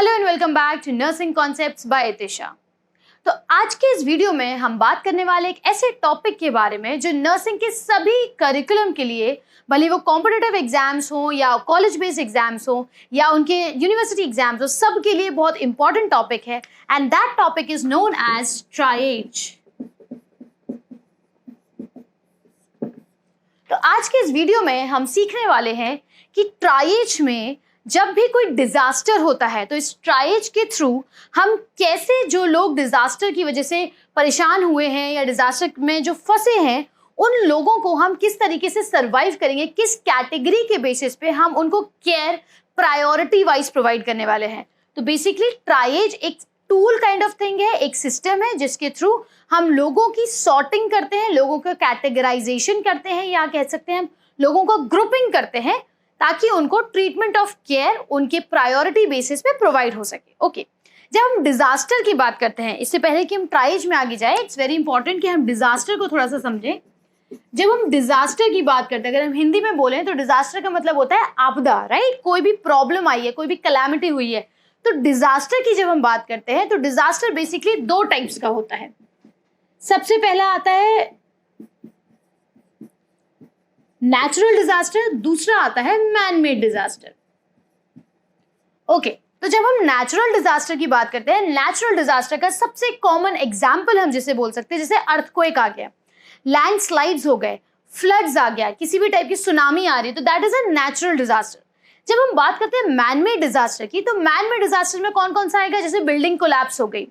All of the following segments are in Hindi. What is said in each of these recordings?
Hello and welcome back to nursing concepts by Itisha. तो आज के इस वीडियो में हम बात करने वाले एक ऐसे टॉपिक के बारे में जो नर्सिंग के सभी करिकुलम के लिए, भले वो कॉम्पिटिटिव एग्जाम्स हो या कॉलेज बेस्ड एग्जाम्स हो या उनके यूनिवर्सिटी एग्जाम्स हो, सब के लिए बहुत इंपॉर्टेंट टॉपिक है and that topic is known as triage. तो आज के इस वीडियो में हम सीखने वाले हैं कि ट्राइएज में जब भी कोई डिजास्टर होता है तो इस ट्राइएज के थ्रू हम कैसे, जो लोग डिजास्टर की वजह से परेशान हुए हैं या डिजास्टर में जो फंसे हैं, उन लोगों को हम किस तरीके से सरवाइव करेंगे, किस कैटेगरी के बेसिस पे हम उनको केयर प्रायोरिटी वाइज प्रोवाइड करने वाले हैं। तो बेसिकली ट्राइएज एक टूल काइंड ऑफ थिंग है, एक सिस्टम है जिसके थ्रू हम लोगों की सॉर्टिंग करते हैं, लोगों का कैटेगराइजेशन करते हैं, या कह सकते हैं हम लोगों को ग्रुपिंग करते हैं ताकि उनको ट्रीटमेंट ऑफ केयर उनके प्रायोरिटी बेसिस पे प्रोवाइड हो सके। ओके, जब हम डिजास्टर की बात करते हैं, इससे पहले कि हम ट्राइएज में आगे जाए, इट्स वेरी इंपॉर्टेंट कि हम डिजास्टर को थोड़ा सा समझें। जब हम डिजास्टर की बात करते हैं, अगर हम हिंदी में बोलें तो डिजास्टर का मतलब होता है आपदा, राइट? कोई भी प्रॉब्लम आई है, कोई भी कैलामिटी हुई है, तो डिजास्टर की जब हम बात करते हैं तो डिजास्टर बेसिकली दो टाइप्स का होता है। सबसे पहला आता है नेचुरल डिजास्टर, दूसरा आता है मैन मेड डिजास्टर। ओके, तो जब हम नेचुरल डिजास्टर की बात करते हैं, नेचुरल डिजास्टर का सबसे कॉमन एग्जांपल हम जिसे बोल सकते हैं, जैसे अर्थक्वेक आ गया, लैंडस्लाइड्स हो गए, फ्लड्स आ गया, किसी भी टाइप की सुनामी आ रही है, तो that is a natural disaster. जब हम बात करते हैं मैन मेड डिजास्टर की, तो मैन मेड डिजास्टर में कौन कौन सा आएगा? जैसे बिल्डिंग कोलैप्स हो गई,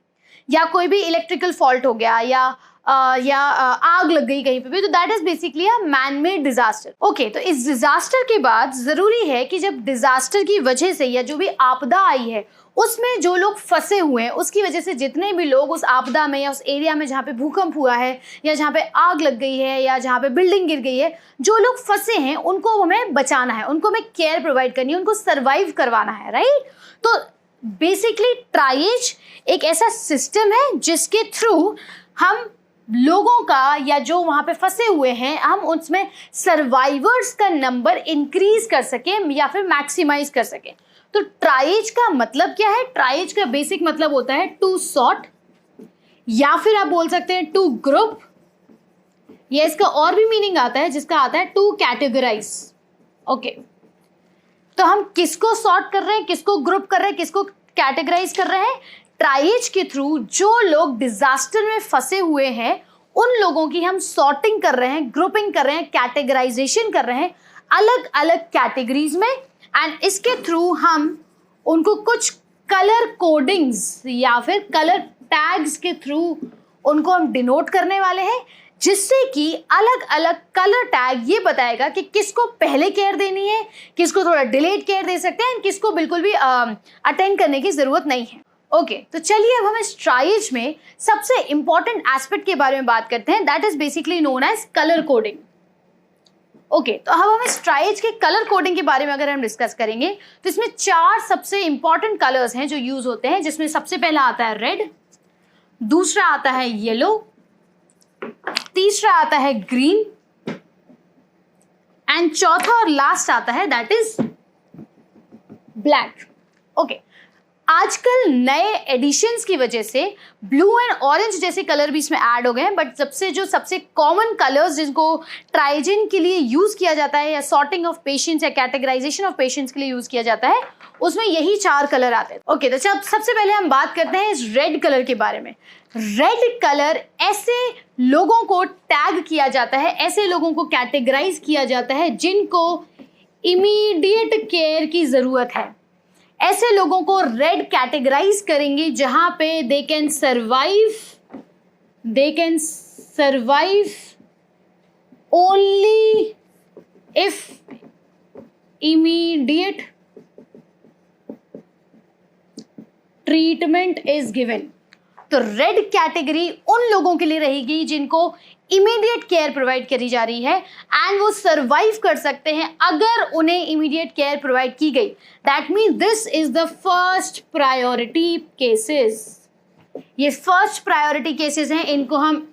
या कोई भी इलेक्ट्रिकल फॉल्ट हो गया, या आग लग गई कहीं पे भी, तो that is basically a man made disaster. Okay, तो इस डिजास्टर के बाद जरूरी है कि जब डिजास्टर की वजह से या जो भी आपदा आई है उसमें जो लोग फंसे हुए हैं, उसकी वजह से जितने भी लोग उस आपदा में या उस एरिया में जहाँ पे भूकंप हुआ है या जहाँ पे आग लग गई है या जहाँ पे बिल्डिंग गिर गई है, जो लोग फंसे हैं उनको हमें बचाना है, उनको हमें केयर प्रोवाइड करनी है, उनको सर्वाइव करवाना है, राइट? तो बेसिकली ट्राइएज एक ऐसा सिस्टम है जिसके थ्रू हम लोगों का, या जो वहां पे फंसे हुए हैं, हम उसमें सर्वाइवर्स का नंबर इंक्रीज कर सकें या फिर मैक्सिमाइज कर सकें। तो ट्राइएज का मतलब क्या है? ट्राइएज का बेसिक मतलब होता है टू सॉर्ट, या फिर आप बोल सकते हैं टू ग्रुप, या इसका और भी मीनिंग आता है जिसका आता है टू कैटेगराइज। ओके, तो हम किसको सॉर्ट कर रहे हैं, किसको ग्रुप कर रहे हैं, किसको कैटेगराइज कर रहे हैं? ट्राइएज के थ्रू जो लोग डिजास्टर में फंसे हुए हैं उन लोगों की हम सॉर्टिंग कर रहे हैं, ग्रुपिंग कर रहे हैं, कैटेगराइजेशन कर रहे हैं अलग अलग कैटेगरीज में, एंड इसके थ्रू हम उनको कुछ कलर कोडिंग्स या फिर कलर टैग्स के थ्रू उनको हम डिनोट करने वाले हैं, जिससे कि अलग अलग कलर टैग ये बताएगा कि किसको पहले केयर देनी है, किसको थोड़ा डिलेड केयर दे सकते हैं, किसको बिल्कुल भी अटेंड करने की जरूरत नहीं है। ओके, तो चलिए अब हम इस ट्राइएज में सबसे इंपॉर्टेंट एस्पेक्ट के बारे में बात करते हैं, that is basically known as colour coding. Okay, तो अब हम इस ट्राइएज के कलर कोडिंग के बारे में अगर हम डिस्कस करेंगे तो इसमें चार सबसे इंपॉर्टेंट कलर्स हैं जो यूज होते हैं, जिसमें सबसे पहला आता है रेड, दूसरा आता है येलो, तीसरा आता है ग्रीन, एंड चौथा और लास्ट आता है दैट इज ब्लैक। ओके, आजकल नए एडिशंस की वजह से ब्लू एंड ऑरेंज जैसे कलर भी इसमें ऐड हो गए हैं, बट सबसे कॉमन कलर्स जिनको ट्राइजिन के लिए यूज किया जाता है या सॉर्टिंग ऑफ पेशेंट्स या कैटेगराइजेशन ऑफ पेशेंट्स के लिए यूज किया जाता है, उसमें यही चार कलर आते हैं। ओके, तो सबसे पहले हम बात करते हैं इस रेड कलर के बारे में। रेड कलर ऐसे लोगों को टैग किया जाता है, ऐसे लोगों को कैटेगराइज किया जाता है जिनको इमीडिएट केयर की जरूरत है। ऐसे लोगों को रेड कैटेगराइज करेंगे जहां पे they can survive only if immediate treatment is given. तो रेड कैटेगरी उन लोगों के लिए रहेगी जिनको इमीडिएट केयर प्रोवाइड करी जा रही है एंड वो सर्वाइव कर सकते हैं अगर उन्हें इमीडिएट केयर प्रोवाइड की गई। That means this is the first priority cases. ये फर्स्ट प्रायोरिटी केसेस हैं, इनको हम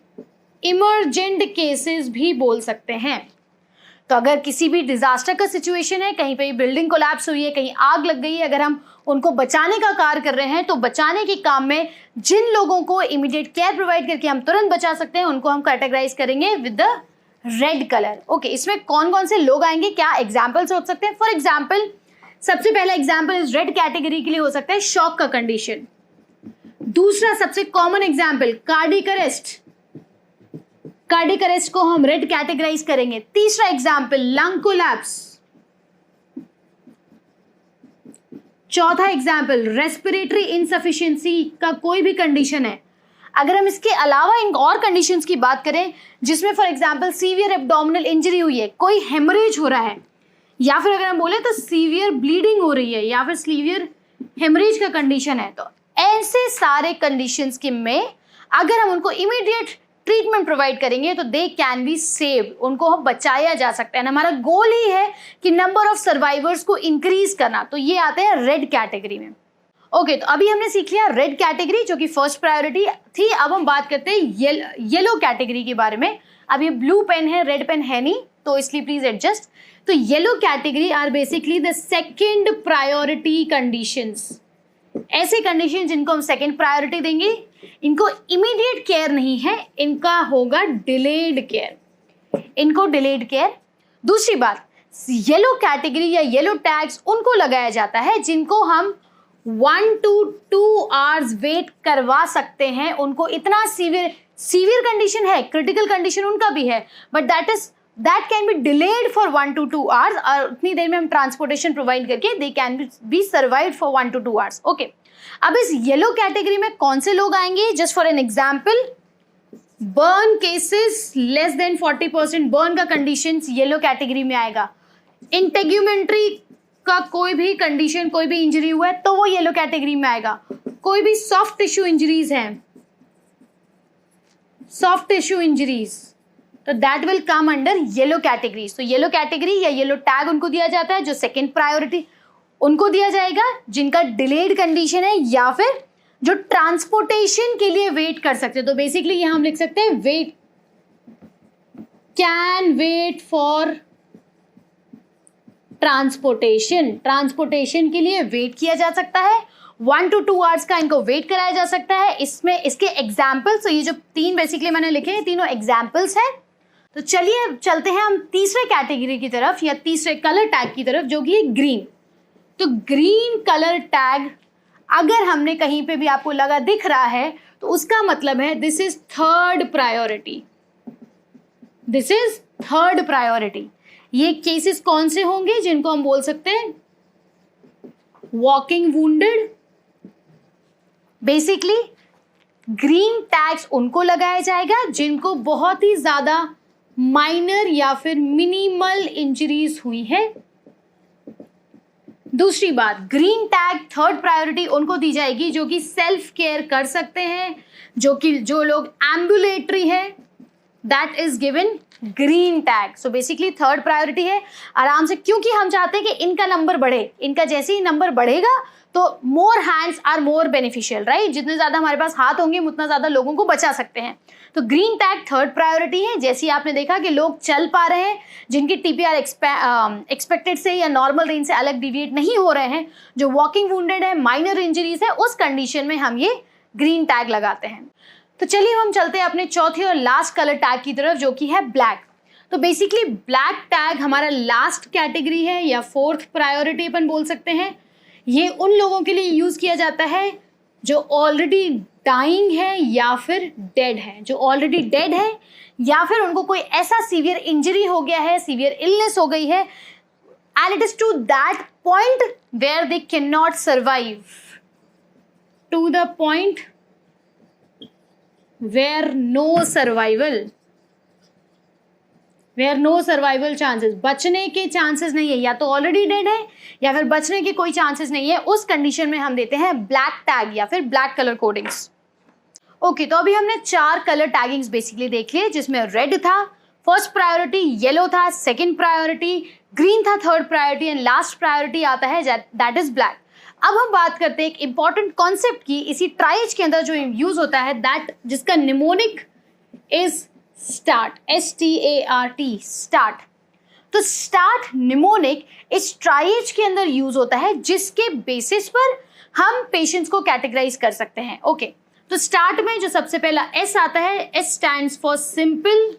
इमरजेंट केसेस भी बोल सकते हैं। तो अगर किसी भी डिजास्टर का सिचुएशन है, कहीं पे बिल्डिंग कोलैप्स हुई है, कहीं आग लग गई है, अगर हम उनको बचाने का कार्य कर रहे हैं तो बचाने के काम में जिन लोगों को इमीडिएट केयर प्रोवाइड करके हम तुरंत बचा सकते हैं उनको हम कैटेगराइज करेंगे with the red colour. Okay, इसमें कौन कौन से लोग आएंगे, क्या एग्जाम्पल्स हो सकते हैं? फॉर एग्जाम्पल, सबसे पहला एग्जाम्पल इस रेड कैटेगरी के लिए हो सकता है शॉक का कंडीशन। दूसरा सबसे common example cardiac arrest, cardiac arrest को हम रेड कैटेगराइज करेंगे। तीसरा एग्जाम्पल लंग कोलैप्स। चौथा एग्जाम्पल रेस्पिरेटरी इनसफिशिएंसी का कोई भी कंडीशन है। अगर हम इसके अलावा इन और कंडीशंस की बात करें जिसमें for example severe abdominal injury हुई है, कोई हेमरेज हो रहा है, या फिर अगर हम बोले तो सीवियर ब्लीडिंग हो रही है, या फिर सीवियर हेमरेज का कंडीशन है, तो ऐसे सारे कंडीशंस के में अगर हम उनको इमीडिएट ट्रीटमेंट प्रोवाइड करेंगे तो दे कैन बी सेव, उनको हम बचाया जा सकता है। हमारा गोल ही है कि नंबर ऑफ सर्वाइवर्स को इंक्रीज करना, तो ये आते हैं रेड कैटेगरी में। ओके, तो अभी हमने सीख लिया रेड कैटेगरी जो कि फर्स्ट प्रायोरिटी थी। अब हम बात करते हैं येलो कैटेगरी के बारे में। अब ये ब्लू पेन है, रेड पेन है नहीं, तो इसलिए प्लीज एडजस्ट। तो yellow category are basically the second priority conditions, ऐसे कंडीशन जिनको हम सेकेंड प्रायोरिटी देंगे, इनको इमीडिएट केयर नहीं है, इनका होगा डिलेड केयर, इनको डिलेड केयर। दूसरी बात, येलो कैटेगरी या येलो टैग्स उनको लगाया जाता है जिनको हम 1 to 2 आवर्स वेट करवा सकते हैं, उनको इतना सीवियर कंडीशन है, क्रिटिकल कंडीशन उनका भी है, but that can be delayed for 1 to 2 hours, और उतनी देर में हम ट्रांसपोर्टेशन प्रोवाइड करके दे can B survive for 1 to 2 hours. Okay, अब इस येलो कैटेगरी में कौन से लोग आएंगे? Just for an example, burn cases less than 40%, burn का कंडीशन येलो कैटेगरी में आएगा। इंटेग्यूमेंट्री का कोई भी कंडीशन, कोई भी इंजरी हुआ है तो वो येलो कैटेगरी में आएगा। कोई भी सॉफ्ट टिश्यू इंजरीज हैं, सॉफ्ट टिश्यू इंजरीज, तो that will come under yellow category. तो येलो कैटेगरी या येलो टैग उनको दिया जाता है जो सेकेंड प्रायोरिटी उनको दिया जाएगा जिनका डिलेड कंडीशन है या फिर जो ट्रांसपोर्टेशन के लिए वेट कर सकते हैं। तो बेसिकली यहां हम लिख सकते हैं wait, can wait for transportation, transportation के लिए वेट किया जा सकता है, 1 to 2 आवर्स का इनको वेट कराया जा सकता है। इसमें इसके एग्जाम्पल्स, तो ये जो तीन बेसिकली मैंने लिखे हैं तीनों एग्जाम्पल्स हैं। तो चलिए चलते हैं हम तीसरे कैटेगरी की तरफ या तीसरे कलर टैग की तरफ जो कि है ग्रीन। तो ग्रीन कलर टैग अगर हमने कहीं पे भी आपको लगा दिख रहा है तो उसका मतलब है this is third priority, this is third priority. ये केसेस कौन से होंगे जिनको हम बोल सकते हैं walking wounded. Basically green tags उनको लगाया जाएगा जिनको बहुत ही ज्यादा माइनर या फिर मिनिमल इंजरीज हुई है। दूसरी बात, ग्रीन टैग थर्ड प्रायोरिटी उनको दी जाएगी जो कि सेल्फ केयर कर सकते हैं, जो लोग एम्बुलेटरी है, that is given green tag. So basically third priority है आराम से, क्योंकि हम चाहते हैं कि इनका नंबर बढ़े, इनका जैसे ही नंबर बढ़ेगा तो more hands are more beneficial, right. जितने ज्यादा हमारे पास हाथ होंगे उतना ज्यादा लोगों को बचा सकते हैं। तो ग्रीन टैग थर्ड प्रायोरिटी है। जैसे आपने देखा कि लोग चल पा रहे हैं, जिनकी टीपीआर एक्सपेक्टेड से या नॉर्मल रेंज से अलग डिविएट नहीं हो रहे हैं, जो वॉकिंग वुंडेड है, माइनर इंजरीज है, उस कंडीशन में हम ये ग्रीन टैग लगाते हैं। तो चलिए हम चलते हैं अपने चौथे और लास्ट कलर टैग की तरफ जो कि है ब्लैक। तो बेसिकली ब्लैक टैग हमारा लास्ट कैटेगरी है या फोर्थ प्रायोरिटी अपन बोल सकते हैं। ये उन लोगों के लिए यूज किया जाता है जो ऑलरेडी डाइंग है या फिर डेड है, जो ऑलरेडी डेड है या फिर उनको कोई ऐसा सीवियर इंजरी हो गया है, सीवियर इलनेस हो गई है, and it is to that point where they can not survive, to the point where no survival chances, बचने के चांसेस नहीं है, या तो ऑलरेडी डेड है या फिर बचने के कोई चांसेस नहीं है, उस कंडीशन में हम देते हैं ब्लैक टैग या फिर ब्लैक कलर कोडिंग्स। ओके, तो अभी हमने 4 कलर टैगिंग्स बेसिकली देख लिए, जिसमें रेड था फर्स्ट प्रायोरिटी, येलो था सेकंड प्रायोरिटी, ग्रीन था third priority and last priority आता है दैट इज ब्लैक। अब हम बात करते हैं एक इंपॉर्टेंट कॉन्सेप्ट की, इसी ट्राइज के अंदर जो यूज होता है दैट, जिसका mnemonic is start, START, start. तो स्टार्ट निमोनिक इस ट्राइएज के अंदर यूज होता है, जिसके बेसिस पर हम पेशेंट्स को कैटेगराइज कर सकते हैं। ओके, तो स्टार्ट में जो सबसे पहला एस आता है, S stands for simple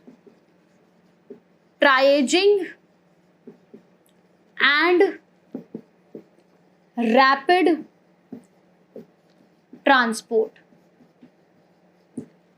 triaging and rapid transport.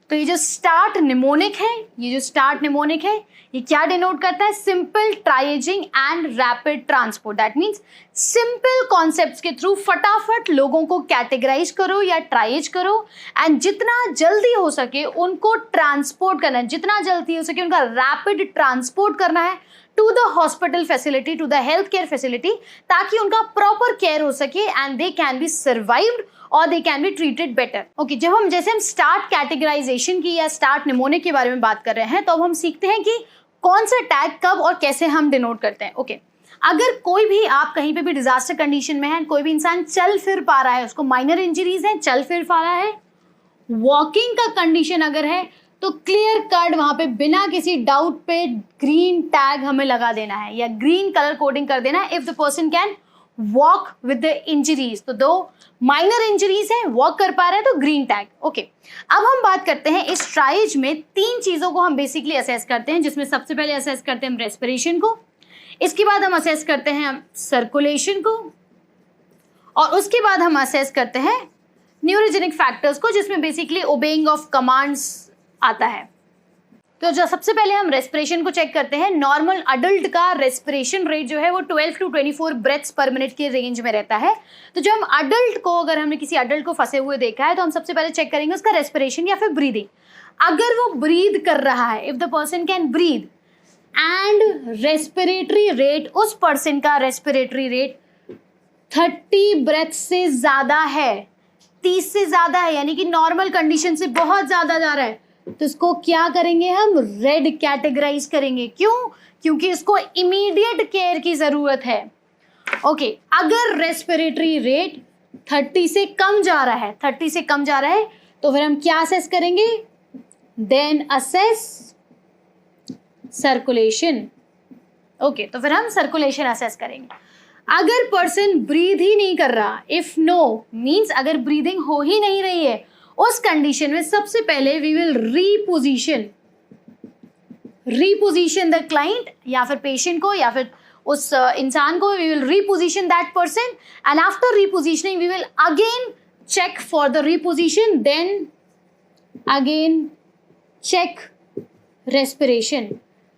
तो ये जो स्टार्ट निमोनिक है, ये क्या डिनोट करता है? Simple triaging and rapid transport. That means simple concepts के थ्रू फटाफट लोगों को कैटेगराइज करो या ट्राइएज करो, एंड जितना जल्दी हो सके उनको ट्रांसपोर्ट करना है, जितना जल्दी हो सके उनका रैपिड ट्रांसपोर्ट करना है to the hospital facility, to the health care facility, ताकि उनका प्रॉपर केयर हो सके and they can be survived और they can be treated better. Okay, जब हम स्टार्ट कैटेगराइजेशन की या स्टार्ट निमोनिक के बारे में बात कर रहे हैं, तो अब हम सीखते हैं कि कौन सा टैग कब और कैसे हम डिनोट करते हैं। ओके, अगर कोई भी आप कहीं पे भी डिजास्टर कंडीशन में है, कोई भी इंसान चल फिर पा रहा है, उसको माइनर इंजरीज है, चल फिर पा रहा है, वॉकिंग का कंडीशन अगर है, तो क्लियर कट वहां पे बिना किसी डाउट पे ग्रीन टैग हमें लगा देना है या ग्रीन कलर कोडिंग कर देना है। If the person can walk with the injuries, तो दो माइनर इंजरीज है, वॉक कर पा रहे हैं, तो ग्रीन टैग। ओके, अब हम बात करते हैं इस ट्राइएज में 3 चीजों को हम बेसिकली असेस करते हैं, जिसमें सबसे पहले असेस करते हैं हम रेस्पिरेशन को, इसके बाद हम असेस करते हैं हम सर्कुलेशन को, और उसके बाद हम असेस करते हैं न्यूरोजेनिक फैक्टर्स को, जिसमें बेसिकली ओबेइंग ऑफ कमांड्स आता है। तो जो सबसे पहले हम रेस्पिरेशन को चेक करते हैं। नॉर्मल अडल्ट का रेस्पिरेशन रेट जो है वो 12 to 24 ब्रेथ्स पर मिनट के रेंज में रहता है। तो जब हम अडल्ट को, अगर हमने किसी अडल्ट को फंसे हुए देखा है, तो हम सबसे पहले चेक करेंगे उसका रेस्पिरेशन या फिर ब्रीदिंग। अगर वो ब्रीद कर रहा है, if the person can breathe and respiratory rate, उस पर्सन का रेस्पिरेटरी रेट 30 ब्रेथ से ज्यादा है, 30 से ज्यादा है, यानी कि नॉर्मल कंडीशन से बहुत ज्यादा जा रहा है, तो इसको क्या करेंगे? हम रेड कैटेगराइज करेंगे। क्यों? क्योंकि इसको इमीडिएट केयर की जरूरत है। ओके, अगर रेस्पिरेटरी रेट 30 से कम जा रहा है, 30 से कम जा रहा है, तो फिर हम क्या असेस करेंगे? Then assess circulation. ओके, तो फिर हम सर्कुलेशन असेस करेंगे। अगर पर्सन ब्रीथ ही नहीं कर रहा, इफ नो मीन्स अगर ब्रीदिंग हो ही नहीं रही है, उस कंडीशन में सबसे पहले we will reposition the client या फिर पेशेंट को या फिर उस इंसान को, we will reposition that person, and after repositioning we will again check for the reposition, then again check respiration.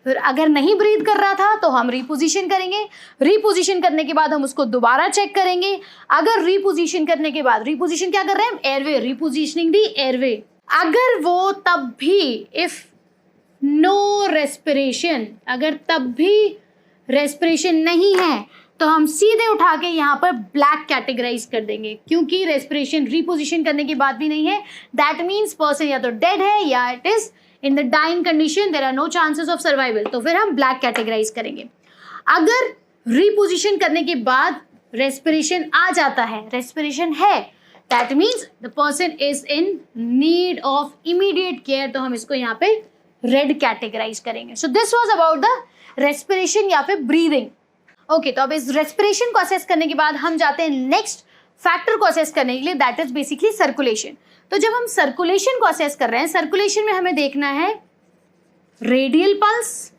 फिर अगर नहीं ब्रीथ कर रहा था तो हम रीपोजिशन करेंगे, रीपोजिशन करने के बाद हम उसको दोबारा चेक करेंगे। अगर रीपोजिशन करने के बाद, रीपोजिशन क्या कर रहे हैं हम? एयरवे, रीपोजिशनिंग दी एयरवे। अगर वो तब भी, इफ नो रेस्पिरेशन, अगर तब भी रेस्पिरेशन नहीं है, तो हम सीधे उठा के यहाँ पर ब्लैक कैटेगराइज कर देंगे, क्योंकि रेस्पिरेशन रीपोजिशन करने के बाद भी नहीं है, दैट मीन्स पर्सन या तो डेड है या it is in the dying condition, there are no chances of survival, तो फिर हम ब्लैक कैटेगराइज करेंगे। अगर रीपोजिशन करने के बाद रेस्पिरेशन आ जाता है, रेस्पिरेशन है, that means the person is in need of immediate care, तो हम इसको यहाँ पे रेड कैटेगराइज करेंगे। So this was about the respiration या फिर ब्रीदिंग। ओके, तो अब इस रेस्पिरेशन को असेस करने के बाद हम जाते हैं नेक्स्ट फैक्टर को असेस करने के लिए, दैट इज बेसिकली सर्कुलेशन। तो जब हम सर्कुलेशन को असेस कर रहे हैं, सर्कुलेशन में हमें देखना है radial pulse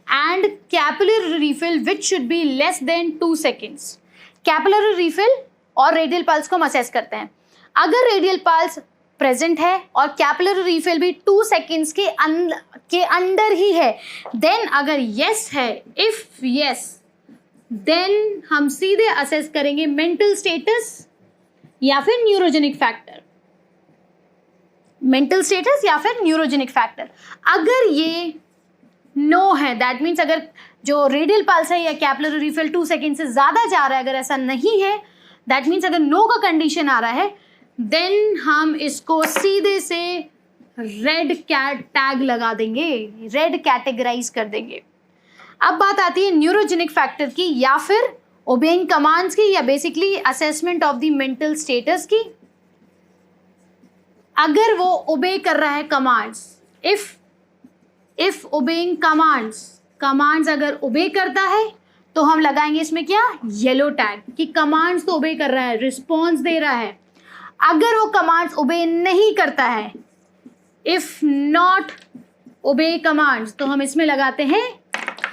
and capillary refill which should be less than 2 seconds। Capillary refill और रेडियल पल्स को हम असेस करते हैं। अगर रेडियल पल्स प्रेजेंट है और कैपिलरी रिफिल भी 2 seconds के अंडर ही है, देन अगर यस है, इफ यस, देन हम सीधे असेस करेंगे मेंटल स्टेटस या फिर न्यूरोजेनिक फैक्टर। मेंटल स्टेटस या फिर न्यूरोजेनिक फैक्टर। अगर ये नो है, दैट मीन्स अगर जो रेडियल पल्स है या कैपिलरी रिफिल 2 seconds से ज्यादा जा रहा है, अगर ऐसा नहीं है, दैट मीन्स अगर नो का कंडीशन आ रहा है, देन हम इसको सीधे से रेड टैग लगा देंगे, रेड कैटेगराइज कर देंगे। अब बात आती है न्यूरोजेनिक फैक्टर की या फिर ओबेइंग कमांड्स की या basically assessment of the mental status की। अगर वो ओबे कर रहा है commands, if obeying commands commands अगर ओबे करता है तो हम लगाएंगे इसमें क्या, येलो टैग, कि कमांड्स तो ओबे कर रहा है, रिस्पॉन्स दे रहा है। अगर वो कमांड्स ओबे नहीं करता है, इफ नॉट ओबे कमांड्स, तो हम इसमें लगाते हैं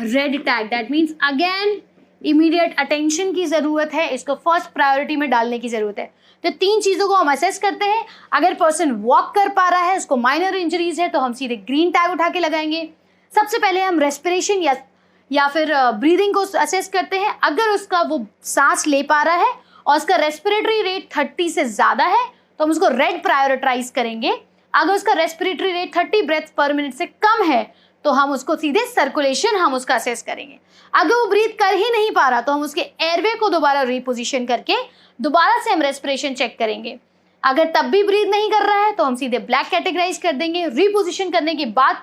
red tag. That means again immediate attention की जरूरत है, इसको फर्स्ट प्रायोरिटी में डालने की जरूरत है। तो 3 चीजों को हम असेस करते हैं। अगर पर्सन वॉक कर पा रहा है, उसको माइनर इंजरीज है, तो हम सीधे ग्रीन टैग उठा के लगाएंगे। सबसे पहले हम रेस्पिरेशन या फिर ब्रीदिंग को असेस करते हैं। अगर उसका वो सांस ले पा रहा है और उसका रेस्पिरेटरी रेट 30 से ज्यादा है तो हम उसको रेड प्रायोरिटाइज करेंगे। अगर उसका respiratory rate 30 breath per minute से कम है तो हम उसको सीधे सर्कुलेशन हम उसका असेस करेंगे। अगर वो ब्रीथ कर ही नहीं पा रहा तो हम उसके एयरवे को दोबारा रिपोजिशन करके दोबारा से हम रेस्पिरेशन चेक करेंगे। अगर तब भी ब्रीथ नहीं कर रहा है तो हम सीधे ब्लैक कैटेगराइज कर देंगे। रिपोजिशन करने के बाद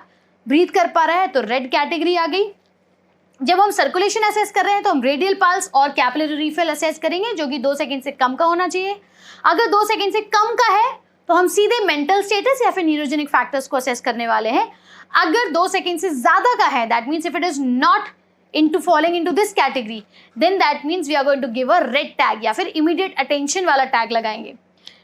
ब्रीथ कर पा रहा है तो रेड कैटेगरी आ गई। जब हम सर्कुलेशन असेस कर रहे हैं तो हम रेडियल पल्स और कैपिलरी रिफिल असेस करेंगे, जो कि 2 सेकंड से कम का होना चाहिए। अगर 2 सेकंड से कम का है तो हम सीधे मेंटल स्टेटस या फिर न्यूरोजेनिक फैक्टर्स को असेस करने वाले हैं। अगर 2 सेकंड से ज्यादा का है, that means if it is not into falling into this category, then that means we are going to give a red tag या फिर immediate attention वाला टैग लगाएंगे।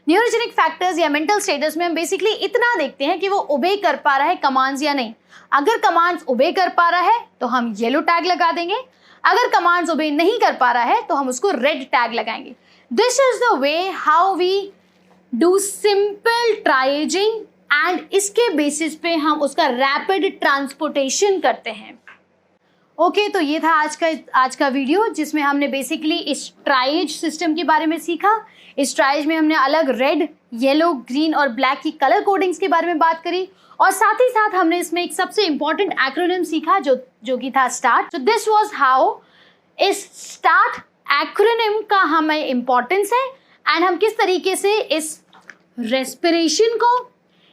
न्यूरोजेनिक फैक्टर्स या मेंटल स्टेटस में हम बेसिकली इतना देखते हैं कि वो ओबे कर पा रहा है कमांड्स या नहीं। अगर कमांड्स ओबे कर पा रहा है तो हम येलो टैग लगा देंगे। अगर कमांड्स ओबे नहीं कर पा रहा है तो हम उसको रेड टैग लगाएंगे। This is the way how we do simple triaging and इसके बेसिस पे हम उसका रैपिड ट्रांसपोर्टेशन करते हैं। ओके, तो ये था आज का वीडियो जिसमें हमने बेसिकली इस ट्राइएज सिस्टम के बारे में सीखा। इस ट्राइएज में हमने अलग रेड, येलो, ग्रीन और ब्लैक की कलर कोडिंग्स के बारे में बात करी और साथ ही साथ हमने इसमें एक सबसे इंपॉर्टेंट एक्रोनिम सीखा जो कि था स्टार्ट। तो दिस वाज हाउ इस स्टार्ट एक्रोनिम का हमें इंपॉर्टेंस है एंड हम किस तरीके से इस रेस्पिरेशन को,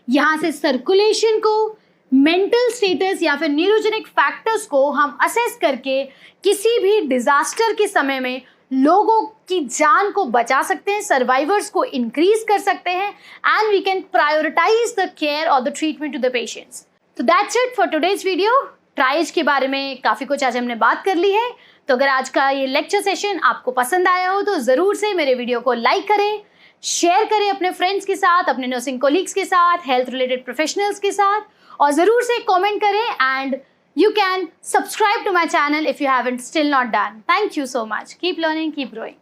यहाँ से सर्कुलेशन को, मेंटल स्टेटस या फिर न्यूरोजेनिक फैक्टर्स को हम असेस करके किसी भी डिजास्टर के समय में लोगों की जान को बचा सकते हैं, सर्वाइवर्स को इंक्रीज कर सकते हैं and we can prioritise the care और the treatment to the patients. तो that's it for today's video. Triage के बारे में काफ़ी कुछ आज हमने बात कर ली है। तो अगर आज का ये लेक्चर सेशन आपको पसंद आया हो तो ज़रूर से मेरे वीडियो को लाइक करें, शेयर करें अपने फ्रेंड्स के साथ, अपने नर्सिंग कोलीग्स के साथ, हेल्थ रिलेटेड प्रोफेशनल्स के साथ और ज़रूर से कमेंट करें and you can subscribe to my channel if you haven't still not done. Thank you so much. Keep learning, keep growing.